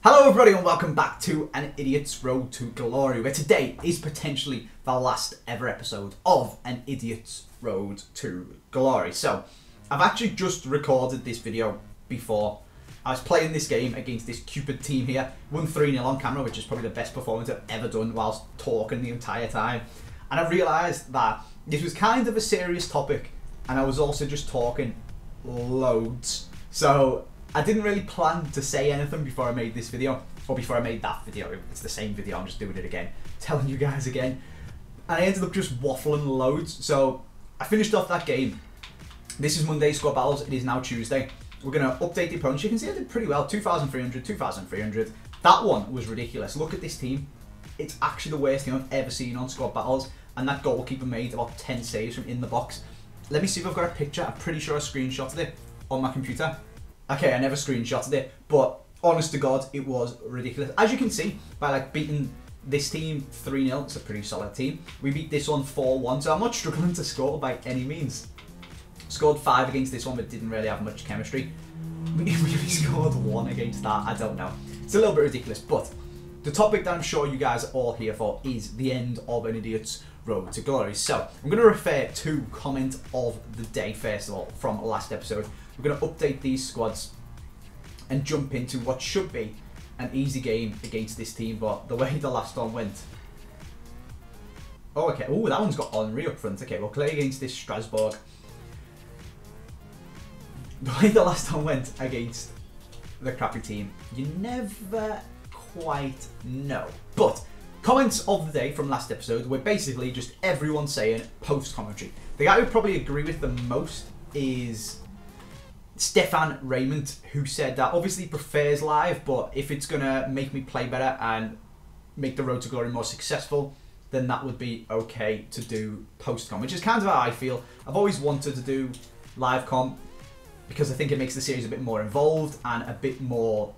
Hello everybody and welcome back to An Idiot's Road to Glory, where today is potentially the last ever episode of An Idiot's Road to Glory. So, I've actually just recorded this video before. I was playing this game against this Cupid team here, won 3-0 on camera, which is probably the best performance I've ever done whilst talking the entire time. And I realised that this was kind of a serious topic, and I was also just talking loads. So, I didn't really plan to say anything before I made this video, or before I made that video. It's the same video, I'm just doing it again, telling you guys again. And I ended up just waffling loads. So I finished off that game. This is Monday squad battles, it is now Tuesday. We're going to update the opponents. You can see I did pretty well, 2,300, 2,300. That one was ridiculous. Look at this team. It's actually the worst team I've ever seen on squad battles. And that goalkeeper made about 10 saves from in the box. Let me see if I've got a picture. I'm pretty sure I screenshotted it on my computer. Okay, I never screenshotted it, but honest to God, it was ridiculous. As you can see, by beating this team 3-0, it's a pretty solid team. We beat this one 4-1, so I'm not struggling to score by any means. Scored 5 against this one, but didn't really have much chemistry. We scored 1 against that, I don't know. It's a little bit ridiculous, but the topic that I'm sure you guys are all here for is the end of An Idiot's Road to Glory. So, I'm going to refer to comment of the day, first of all, from last episode. We're going to update these squads and jump into what should be an easy game against this team, but the way the last one went... Oh, okay. Oh, that one's got Henry up front. Okay, we'll play against this Strasbourg. The way the last one went against the crappy team, you never quite know. But comments of the day from last episode were basically just everyone saying post-commentary. The guy who probably agree with the most is Stefan Raymond, who said that obviously he prefers live, but if it's going to make me play better and make the Road to Glory more successful, then that would be okay to do post-com, which is kind of how I feel. I've always wanted to do live com because I think it makes the series a bit more involved and a bit more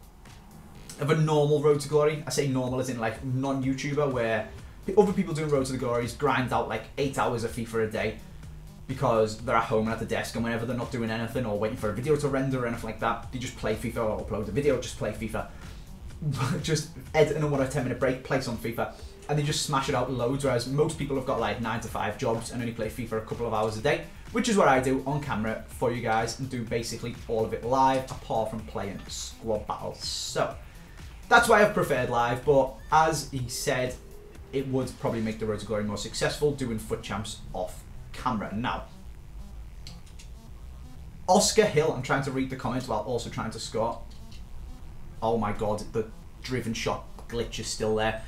of a normal Road to Glory. I say normal as in like non-YouTuber, where other people doing Road to the Glories grind out like 8 hours of FIFA a day because they're at home and at the desk, and whenever they're not doing anything or waiting for a video to render or anything like that, they just play FIFA or upload a video, just play FIFA. Just edit in a 1 or 10 minute break, play some FIFA, and they just smash it out loads, whereas most people have got like 9 to 5 jobs and only play FIFA a couple of hours a day, which is what I do on camera for you guys and do basically all of it live apart from playing squad battles. So that's why I've preferred live, but as he said, it would probably make the Road to Glory more successful doing FUT Champs off camera. Now, Oscar Hill, I'm trying to read the comments while also trying to score. Oh my God, the driven shot glitch is still there.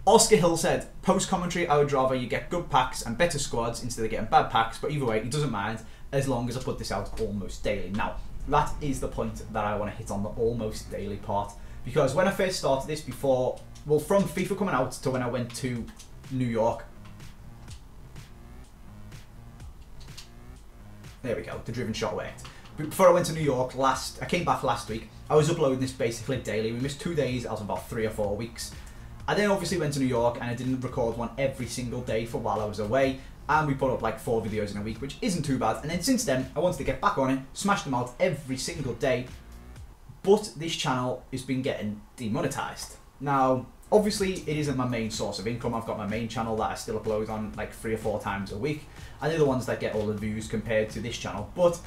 Oscar Hill said, post-commentary, I would rather you get good packs and better squads instead of getting bad packs, but either way, he doesn't mind as long as I put this out almost daily. Now, that is the point that I want to hit on, the almost daily part. Because when I first started this before, well, from FIFA coming out to when I went to New York, there we go, the driven shot worked. But before I went to New York I came back last week, I was uploading this basically daily. We missed 2 days out of about 3 or 4 weeks. I then obviously went to New York and I didn't record one every single day for while I was away. And we put up like 4 videos in a week, which isn't too bad. And then since then, I wanted to get back on it, smash them out every single day. But this channel has been getting demonetized. Now, obviously, it isn't my main source of income. I've got my main channel that I still upload on like 3 or 4 times a week. And they're the ones that get all the views compared to this channel. But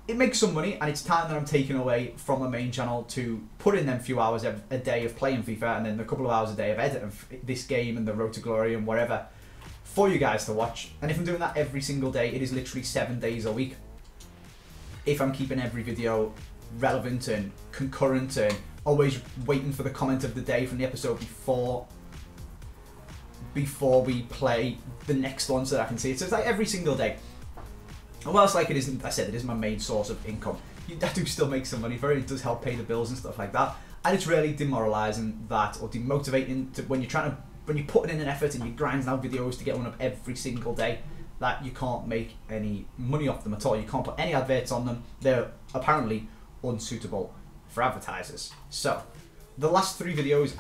it makes some money, and it's time that I'm taking away from my main channel to put in them few hours a day of playing FIFA, and then a couple of hours a day of editing this game and the Road to Glory and whatever for you guys to watch. And if I'm doing that every single day, it is literally 7 days a week. If I'm keeping every video relevant and concurrent and always waiting for the comment of the day from the episode before we play the next one so that I can see it. So it's like every single day. And whilst like it isn't, I said it is my main source of income, I do still make some money for it. It does help pay the bills and stuff like that. And it's really demoralising that, or demotivating, when you're putting in an effort and you're grinding out videos to get one up every single day, that you can't make any money off them at all. You can't put any adverts on them. They're apparently unsuitable for advertisers. So, the last 3 videos,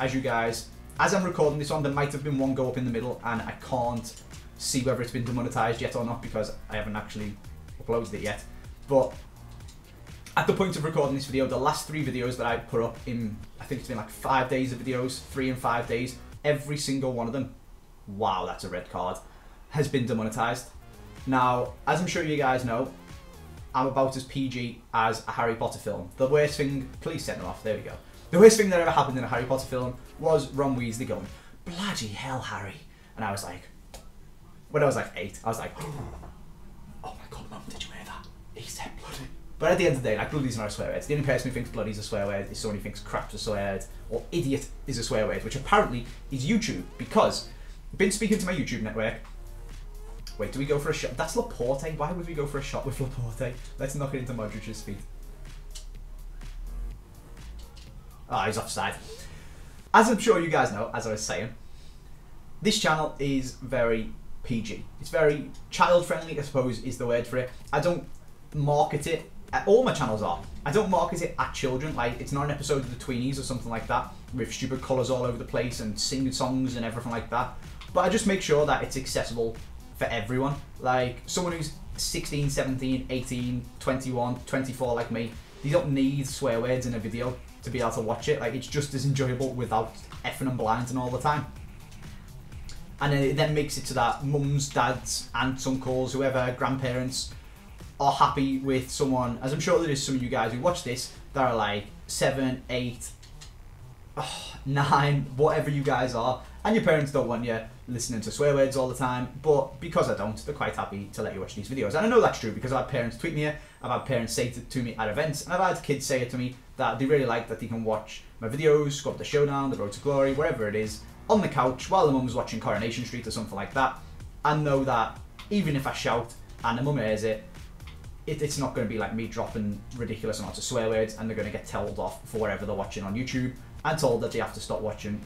as I'm recording this one, there might have been one go up in the middle and I can't see whether it's been demonetized yet or not because I haven't actually uploaded it yet. But at the point of recording this video, the last 3 videos that I put up in, I think it's been like 5 days of videos, 3 and 5 days, every single one of them, wow, that's a red card, has been demonetized. Now, as I'm sure you guys know, I'm about as PG as a Harry Potter film. The worst thing, please send them off, there we go. The worst thing that ever happened in a Harry Potter film was Ron Weasley going, bloody hell, Harry. And I was like, when I was like 8, I was like, oh my god, Mum, did you hear that? He said bloody. But at the end of the day, like, bloody's not a swear word. The only person who thinks bloody's a swear word is someone who thinks crap's a swear word, or idiot is a swear word, which apparently is YouTube, because I've been speaking to my YouTube network. Wait, do we go for a shot? That's Laporte. Why would we go for a shot with Laporte? Let's knock it into Modric's feet. Ah, he's offside. As I'm sure you guys know, as I was saying, this channel is very PG. It's very child-friendly, I suppose, is the word for it. I don't market it. All my channels are. I don't market it at children. Like, it's not an episode of the Tweenies or something like that, with stupid colours all over the place and singing songs and everything like that. But I just make sure that it's accessible for everyone. Like, someone who's 16, 17, 18, 21, 24 like me, they don't need swear words in a video to be able to watch it. Like, it's just as enjoyable without effing and blinding all the time. And it then makes it so that mums, dads, aunts, uncles, whoever, grandparents are happy with someone, as I'm sure there is some of you guys who watch this that are like 7, 8, 9, whatever you guys are, and your parents don't want you listening to swear words all the time, but because I don't, they're quite happy to let you watch these videos. And I know that's true because I've had parents tweet me, I've had parents say it to me at events, and I've had kids say it to me that they really like that they can watch my videos, go up the Showdown, the Road to Glory, wherever it is, on the couch while the mum's watching Coronation Street or something like that, and know that even if I shout and the mum hears it, it's not going to be like me dropping ridiculous amounts of swear words, and they're going to get told off for whatever they're watching on YouTube and told that they have to stop watching,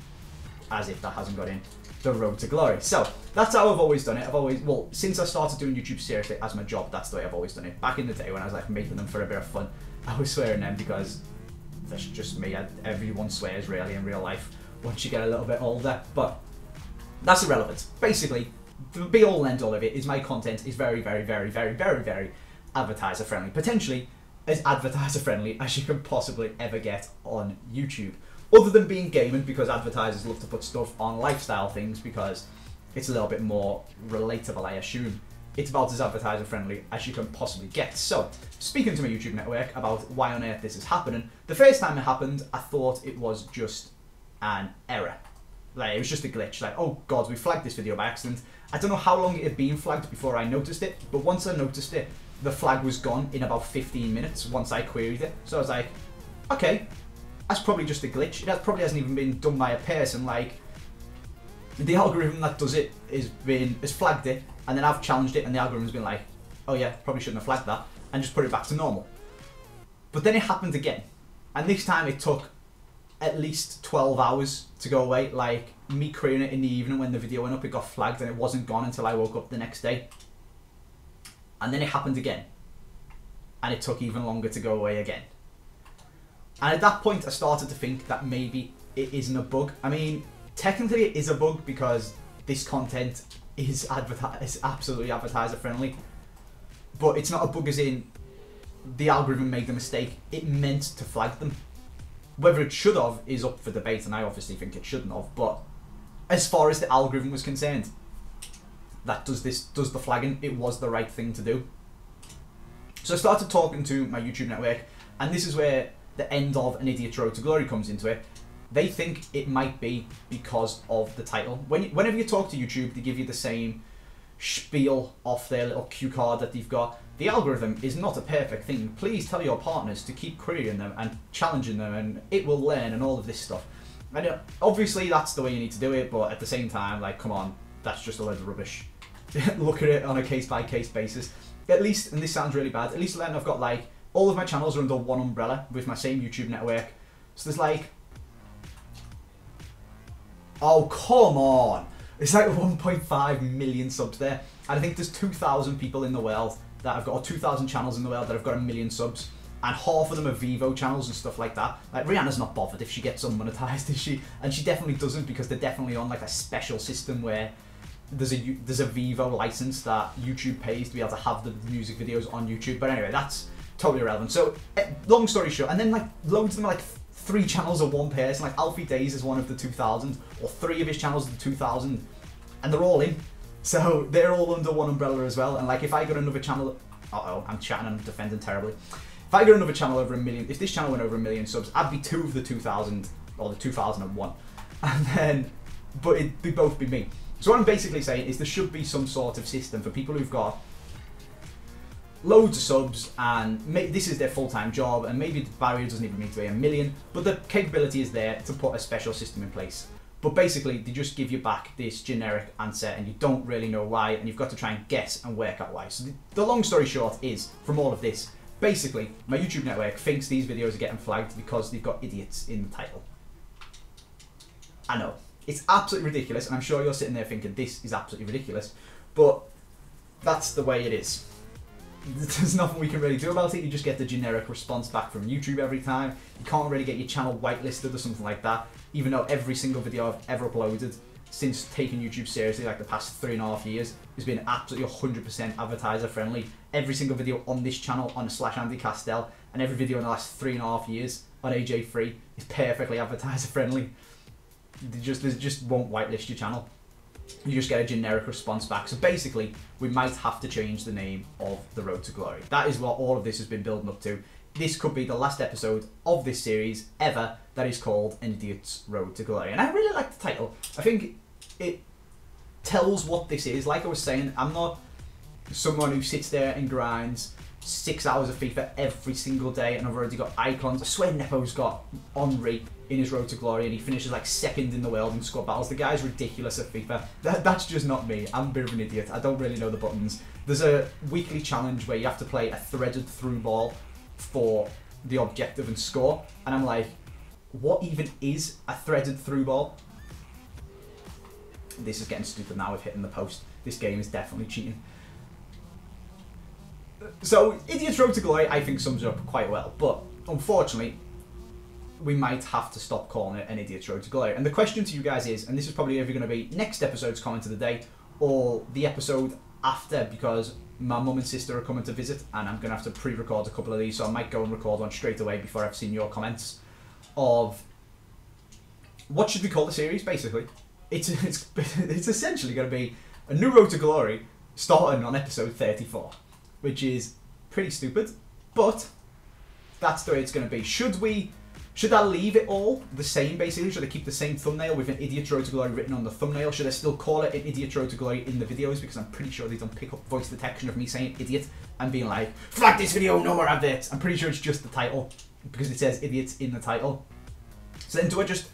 as if that hasn't got in, the Road to Glory. So that's how I've always done it. Well, since I started doing YouTube seriously as my job, that's the way I've always done it. Back in the day when I was like making them for a bit of fun, I was swearing them because that's just me. Everyone swears really in real life once you get a little bit older, but that's irrelevant. Basically, the be all and end all of it is my content is very, very, very, very, very, very advertiser friendly. Potentially as advertiser friendly as you can possibly ever get on YouTube. Other than being gaming, because advertisers love to put stuff on lifestyle things because it's a little bit more relatable, I assume. It's about as advertiser friendly as you can possibly get. So, speaking to my YouTube network about why on earth this is happening, the first time it happened, I thought it was just an error. Like, it was just a glitch. Like, oh god, we flagged this video by accident. I don't know how long it had been flagged before I noticed it, but once I noticed it, the flag was gone in about 15 minutes once I queried it. So I was like, okay, that's probably just a glitch. It probably hasn't even been done by a person. Like, the algorithm that does it has flagged it, and then I've challenged it, and the algorithm's been like, oh yeah, probably shouldn't have flagged that, and just put it back to normal. But then it happened again, and this time it took at least 12 hours to go away. Like, me querying it in the evening when the video went up, it got flagged, and it wasn't gone until I woke up the next day. And then it happened again, and it took even longer to go away again. And at that point, I started to think that maybe it isn't a bug. I mean, technically it is a bug because this content is absolutely advertiser friendly, but it's not a bug as in the algorithm made the mistake. It meant to flag them. Whether it should have is up for debate, and I obviously think it shouldn't have, but as far as the algorithm was concerned, that does the flagging, it was the right thing to do. So I started talking to my YouTube network, and this is where the end of An Idiot's Road to Glory comes into it. They think it might be because of the title. Whenever you talk to YouTube, they give you the same spiel off their little cue card that they've got. The algorithm is not a perfect thing. Please tell your partners to keep querying them and challenging them, and it will learn, and all of this stuff. And obviously that's the way you need to do it, but at the same time, like, come on, that's just a load of rubbish. Look at it on a case-by-case basis. At least, and this sounds really bad, at least then I've got, like, all of my channels are under one umbrella with my same YouTube network. So there's like, oh come on, it's like 1.5 million subs there. And I think there's 2,000 people in the world that have got, or 2,000 channels in the world that have got 1 million subs. And half of them are Vivo channels and stuff like that. Like, Rihanna's not bothered if she gets unmonetized, is she? And she definitely doesn't, because they're definitely on like a special system where there's a Vivo license that YouTube pays to be able to have the music videos on YouTube. But anyway, that's totally irrelevant. So, long story short, and then like loads of them are like 3 channels of one person. Like Alfie Days is one of the 2000, or 3 of his channels of the 2000, and they're all in. So they're all under one umbrella as well. And like if I got another channel, I'm chatting and defending terribly. If I got another channel over 1 million, if this channel went over 1 million subs, I'd be 2 of the 2000 or the 2001, and then, but it'd both be me. So what I'm basically saying is there should be some sort of system for people who've got loads of subs and this is their full-time job, and maybe the barrier doesn't even need to be 1 million, but the capability is there to put a special system in place. But basically they just give you back this generic answer and you don't really know why, and you've got to try and guess and work out why. So the long story short is, from all of this, basically my YouTube network thinks these videos are getting flagged because they've got idiots in the title. I know, it's absolutely ridiculous, and I'm sure you're sitting there thinking this is absolutely ridiculous, but that's the way it is. There's nothing we can really do about it. You just get the generic response back from YouTube every time. You can't really get your channel whitelisted or something like that, even though every single video I've ever uploaded since taking YouTube seriously, like the past 3.5 years, has been absolutely 100% advertiser friendly. Every single video on this channel on /Andy Castell, and every video in the last 3.5 years on AJ3 is perfectly advertiser friendly. They just won't whitelist your channel. You just get a generic response back. So basically, we might have to change the name of The Road to Glory. That is what all of this has been building up to. This could be the last episode of this series ever that is called An Idiot's Road to Glory. And I really like the title. I think it tells what this is. Like I was saying, I'm not someone who sits there and grinds 6 hours of FIFA every single day, and I've already got icons. I swear Nepo's got Henry in his Road to Glory, and he finishes like 2nd in the world in squad battles. The guy's ridiculous at FIFA. That's just not me. I'm a bit of an idiot. I don't really know the buttons. There's a weekly challenge where you have to play a threaded through ball for the objective and score, and I'm like, what even is a threaded through ball? This is getting stupid now with hitting the post. This game is definitely cheating. So, Idiot's Road to Glory, I think, sums it up quite well, but unfortunately, we might have to stop calling it An Idiot's Road to Glory. And the question to you guys is, and this is probably either going to be next episode's comment of the day, or the episode after, because my mum and sister are coming to visit, and I'm going to have to pre-record a couple of these, so I might go and record one straight away before I've seen your comments, of what should we call the series, basically. It's essentially going to be a new Road to Glory, starting on episode 34. Which is pretty stupid, but that's the way it's going to be. Should I leave it all the same, basically? Should I keep the same thumbnail with An Idiot's Road to Glory written on the thumbnail? Should I still call it An Idiot's Road to Glory in the videos? Because I'm pretty sure they don't pick up voice detection of me saying idiot and being like, flag this video, no more adverts. I'm pretty sure it's just the title, because it says idiots in the title. So then do I just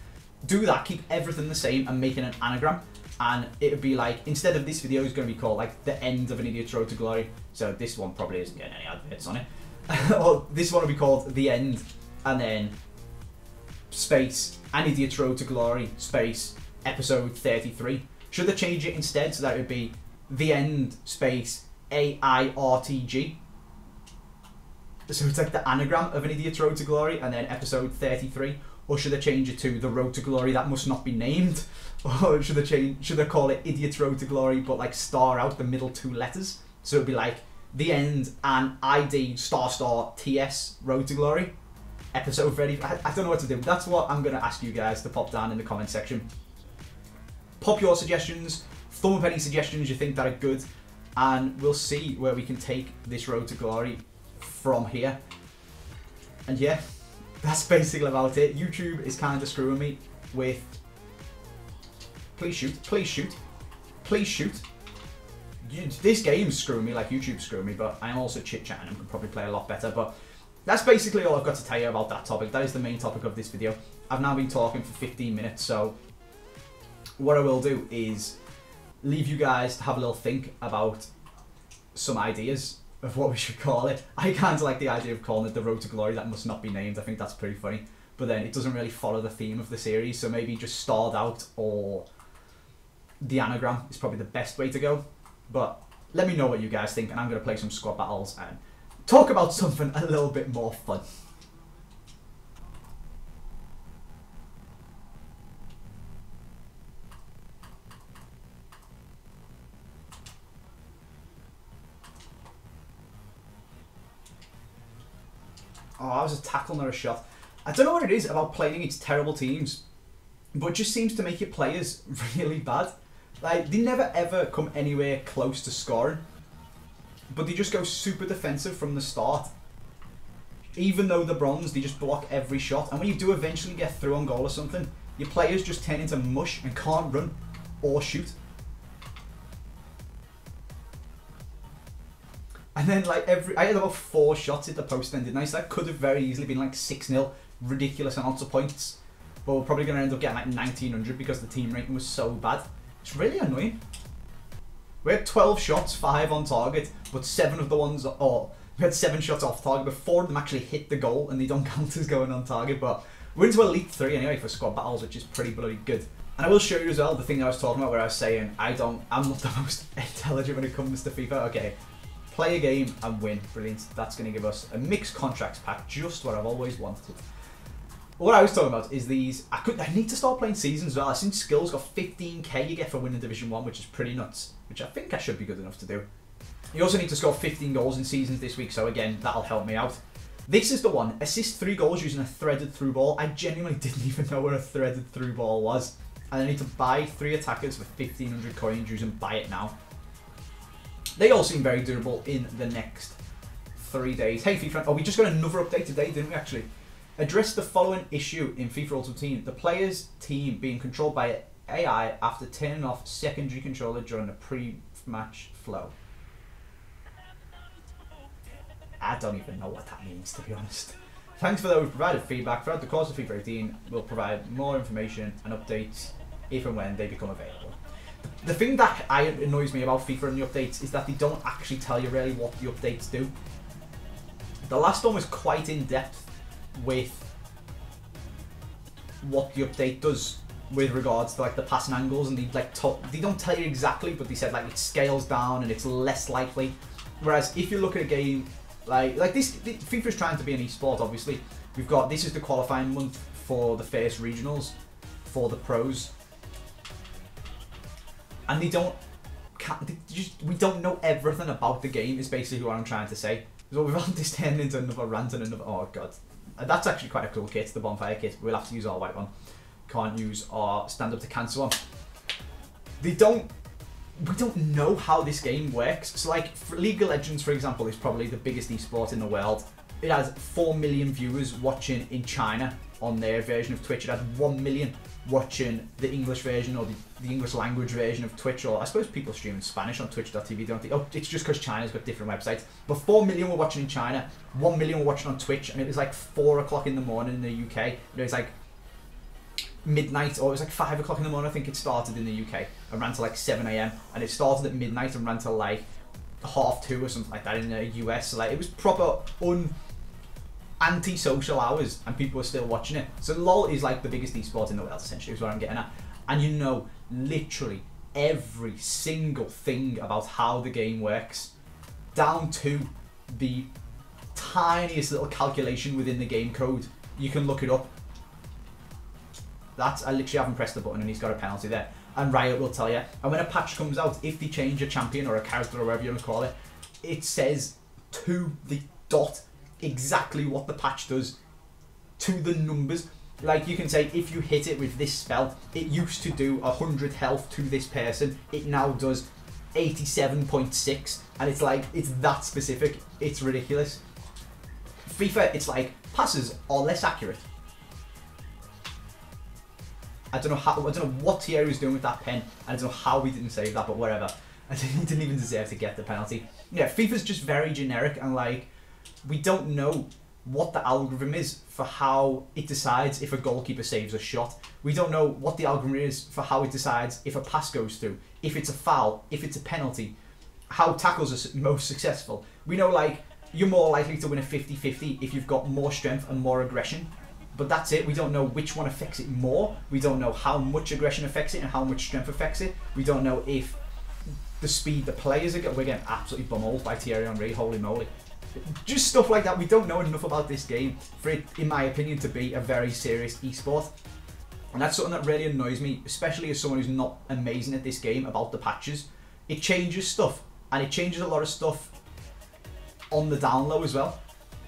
do that, keep everything the same, and make it an anagram? And it would be like, instead of this video is going to be called like the end of An Idiot's Road to Glory, so this one probably isn't getting any adverts on it, or this one will be called The End, and then space An Idiot's Road to Glory space episode 33. Should I change it instead so that it would be The End space AIRTG? So it's like the anagram of An Idiot's Road to Glory and then episode 33. Or should I change it to The Road to Glory That Must Not Be Named? Or should I call it Idiot's Road to Glory but like star out the middle 2 letters? So it'd be like The End and ID * TS Road to Glory. Episode 30. I don't know what to do. That's what I'm going to ask you guys to pop down in the comment section. Pop your suggestions, thumb up any suggestions you think that are good, and we'll see where we can take this Road to Glory from here. And yeah, that's basically about it. YouTube is kind of screwing me with... Please shoot, please shoot, please shoot. This game's screwing me like YouTube's screwing me, but I'm also chit-chatting and can probably play a lot better. But that's basically all I've got to tell you about that topic. That is the main topic of this video. I've now been talking for 15 minutes, so what I will do is leave you guys to have a little think about some ideas of what we should call it. I kind of like the idea of calling it The Road to Glory That Must Not Be Named. I think that's pretty funny. But then it doesn't really follow the theme of the series, so maybe just Starred Out or the anagram is probably the best way to go. But let me know what you guys think, and I'm going to play some squad battles and talk about something a little bit more fun. Oh, that was a tackle, not a shot. I don't know what it is about playing against terrible teams, but it just seems to make your players really bad. Like, they never ever come anywhere close to scoring, but they just go super defensive from the start. Even though they're bronze, they just block every shot, and when you do eventually get through on goal or something, your players just turn into mush and can't run or shoot. And then, like, I had about 4 shots at the post then, didn't I? So that could have very easily been like 6-0, ridiculous amounts of points. But we're probably going to end up getting like 1900 because the team rating was so bad. It's really annoying. We had 12 shots, 5 on target, but 7 of the ones, we had 7 shots off target, but 4 of them actually hit the goal and they don't count as going on target. But we're into Elite 3 anyway for squad battles, which is pretty bloody good. And I will show you as well the thing I was talking about where I was saying I'm not the most intelligent when it comes to FIFA. Okay, play a game and win. Brilliant. That's going to give us a mixed contracts pack, just what I've always wanted. What I was talking about is these. I need to start playing seasons as well. I've seen skills got 15k you get for winning Division 1, which is pretty nuts, which I think I should be good enough to do. You also need to score 15 goals in seasons this week, so again, that'll help me out. This is the one. Assist 3 goals using a threaded through ball. I genuinely didn't even know what a threaded through ball was. And I need to buy 3 attackers for 1500 coins using buy it now. They all seem very durable in the next 3 days. Hey FIFA, oh, we just got another update today, didn't we actually? Address the following issue in FIFA Ultimate Team. The player's team being controlled by AI after turning off secondary controller during the pre-match flow. I don't even know what that means, to be honest. Thanks for those who provided feedback. Throughout the course of FIFA 18, we'll provide more information and updates if and when they become available. The thing that annoys me about FIFA and the updates is that they don't actually tell you really what the updates do. The last one was quite in-depth with what the update does with regards to like the passing angles, and they don't tell you exactly, but they said like it scales down and it's less likely. Whereas if you look at a game like this, FIFA's trying to be an esport. Obviously, we've got this is the qualifying month for the first regionals for the pros, and we don't know everything about the game. Is basically what I'm trying to say. So we've had this turned into another rant and another. Oh god, that's actually quite a cool kit, the bonfire kit. We'll have to use our white one. Can't use our stand up to cancer one. We don't know how this game works. So like League of Legends, for example, is probably the biggest esport in the world. It has 4 million viewers watching in China on their version of Twitch. It has 1 million watching the English version or the English language version of Twitch, or I suppose people stream in Spanish on twitch.tv, don't they? Oh, it's just because China's got different websites. But 4 million were watching in China, 1 million were watching on Twitch, and it was like 4 o'clock in the morning in the UK. It was like midnight, or it was like 5 o'clock in the morning. I think it started in the UK and ran to like 7 AM, and it started at midnight and ran to like 2:30 or something like that in the US. So like it was proper anti-social hours, and people were still watching it. So LOL is like the biggest esport in the world, essentially, is what I'm getting at. And you know literally every single thing about how the game works, down to the tiniest little calculation within the game code. You can look it up. I literally haven't pressed the button and he's got a penalty there. And Riot will tell you. And when a patch comes out, if they change a champion or a character or whatever you want to call it, it says to the dot exactly what the patch does, to the numbers. Like you can say, if you hit it with this spell, it used to do 100 health to this person, it now does 87.6, and it's like, it's that specific. It's ridiculous. FIFA, it's like passes are less accurate. I don't know what Thierry was doing with that pen. I don't know how we didn't save that, but whatever. He didn't even deserve to get the penalty. Yeah, FIFA's just very generic, and like, we don't know what the algorithm is for how it decides if a goalkeeper saves a shot. We don't know what the algorithm is for how it decides if a pass goes through, if it's a foul, if it's a penalty, how tackles are most successful. We know like you're more likely to win a 50-50 if you've got more strength and more aggression. But that's it. We don't know which one affects it more. We don't know how much aggression affects it and how much strength affects it. We don't know if the speed the players are getting. We're getting absolutely bummeled by Thierry Henry. Holy moly. Just stuff like that. We don't know enough about this game for it, in my opinion, to be a very serious esport. And that's something that really annoys me, especially as someone who's not amazing at this game, about the patches. It changes stuff, and it changes a lot of stuff on the down low as well.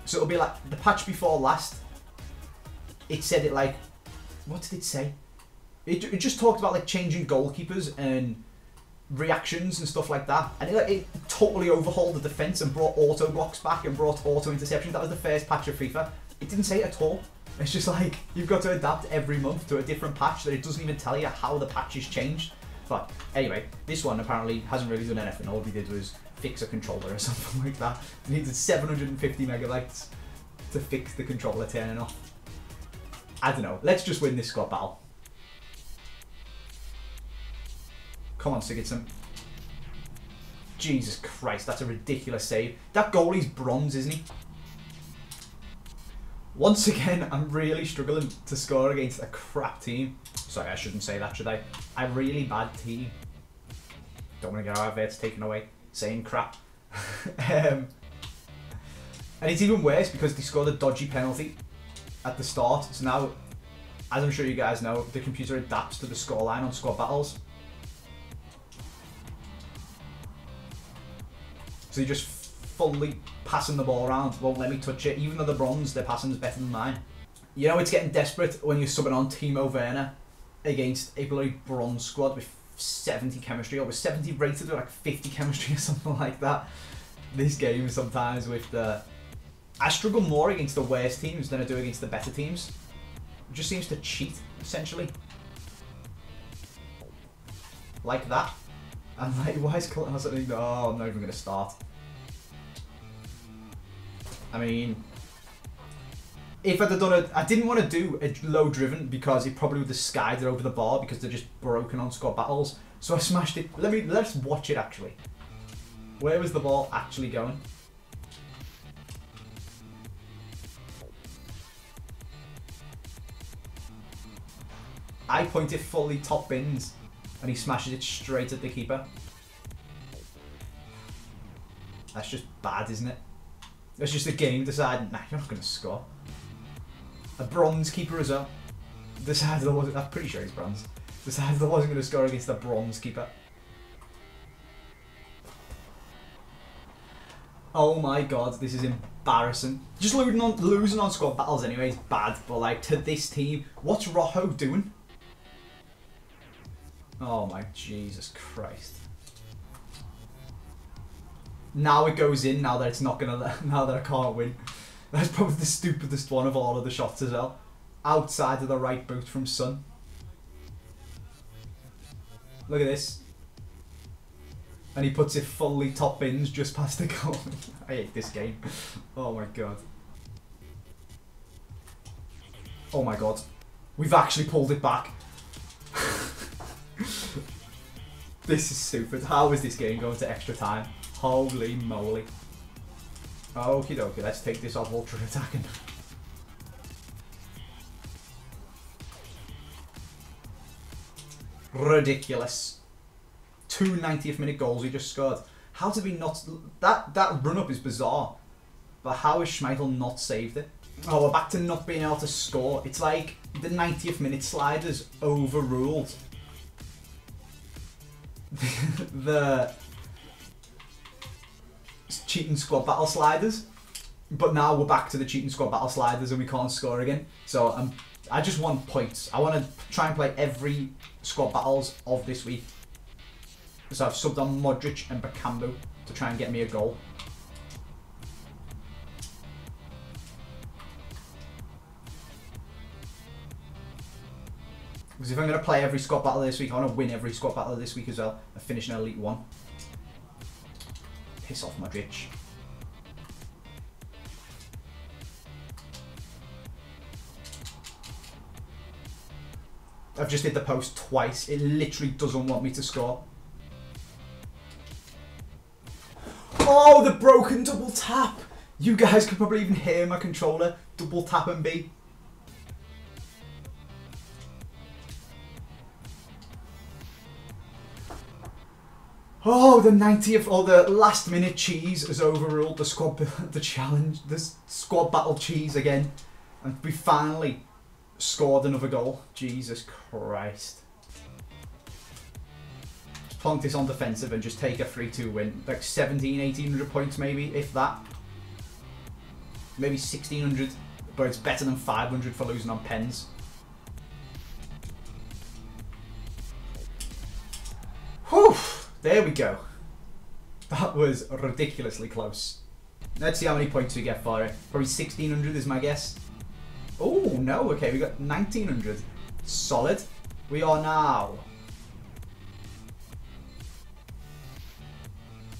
So it'll be like the patch before last. It said it like, what did it say? It just talked about like changing goalkeepers and reactions and stuff like that, and it totally overhauled the defense and brought auto blocks back and brought auto interceptions. That was the first patch of FIFA. It didn't say it at all. It's just like you've got to adapt every month to a different patch that it doesn't even tell you how the patch has changed. But anyway, this one apparently hasn't really done anything. All we did was fix a controller or something like that. It needed 750 megabytes to fix the controller turning off. I don't know. Let's just win this squad battle. Come on, Sigurdsson. Jesus Christ, that's a ridiculous save. That goalie's bronze, isn't he? Once again, I'm really struggling to score against a crap team. Sorry, I shouldn't say that, should I? A really bad team. Don't want to get our adverts taken away saying crap. And it's even worse because they scored a dodgy penalty at the start. So now, as I'm sure you guys know, the computer adapts to the scoreline on squad battles. So you're just fully passing the ball around, won't let me touch it. Even though the bronze, their passing is better than mine. You know it's getting desperate when you're subbing on Timo Werner against a bloody bronze squad with 70 chemistry, or with 70 rated with like 50 chemistry or something like that. This game sometimes with the... I struggle more against the worst teams than I do against the better teams. It just seems to cheat, essentially. Like that. I'm like, why is Clinton something? Oh, I'm not even going to start. I mean, if I'd have done it, I didn't want to do a low driven because it probably would have skied it over the bar because they're just broken on squad battles. So I smashed it. Let's watch it actually. Where was the ball actually going? I pointed fully top bins and he smashes it straight at the keeper. That's just bad, isn't it? That's just the game deciding, nah, you're not going to score. A bronze keeper as well. Decided I wasn't, I'm pretty sure he's bronze. Decided I wasn't going to score against a bronze keeper. Oh my god, this is embarrassing. Just losing on squad battles anyway is bad, but like to this team, what's Rojo doing? Oh my Jesus Christ. Now it goes in, now that it's not gonna, now that I can't win. That's probably the stupidest one of all of the shots as well. Outside of the right boot from Son. Look at this. And he puts it fully top bins just past the goal. I hate this game. Oh my god. Oh my god. We've actually pulled it back. This is stupid. How is this game going to extra time? Holy moly. Okie dokie, let's take this off ultra attacking. Ridiculous. 2 90th minute goals we just scored. How did we not... That run-up is bizarre. But how has Schmeichel not saved it? Oh, we're back to not being able to score. It's like the 90th minute sliders overruled the cheating squad battle sliders. But now we're back to the cheating squad battle sliders and we can't score again. So I just want points. I want to try and play every squad battles of this week. So I've subbed on Modric and Bakambu to try and get me a goal. Because if I'm going to play every squad battle this week, I want to win every squad battle this week as well and finish in Elite 1. Piss off, Modric. I've just hit the post twice. It literally doesn't want me to score. Oh, the broken double tap! You guys could probably even hear my controller double tap and B. Oh, the 90th or the last minute cheese has overruled the squad battle cheese again, and we finally scored another goal. Jesus Christ. Just plonk this on defensive and just take a 3-2 win. Like 1700-1800 points maybe, if that. maybe 1600, but it's better than 500 for losing on pens. Whew, there we go. That was ridiculously close. Let's see how many points we get for it. Probably 1600 is my guess. Oh, no, okay, we got 1900. Solid. We are now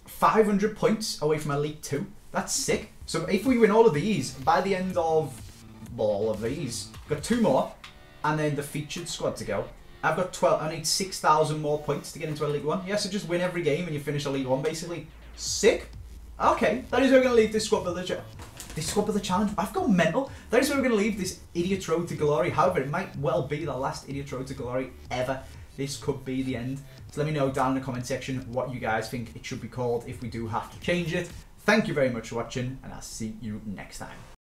500 points away from Elite 2. That's sick. So if we win all of these, by the end of all of these, we've got 2 more, and then the featured squad to go. I've got 12. I need 6,000 more points to get into Elite 1. Yeah, so just win every game and you finish Elite 1, basically. Sick. Okay, that is where we're going to leave this squad builder. This squad builder challenge. I've gone mental. That is where we're going to leave this Idiot's Road to Glory. However, it might well be the last Idiot's Road to Glory ever. This could be the end. So let me know down in the comment section what you guys think it should be called if we do have to change it. Thank you very much for watching, and I'll see you next time.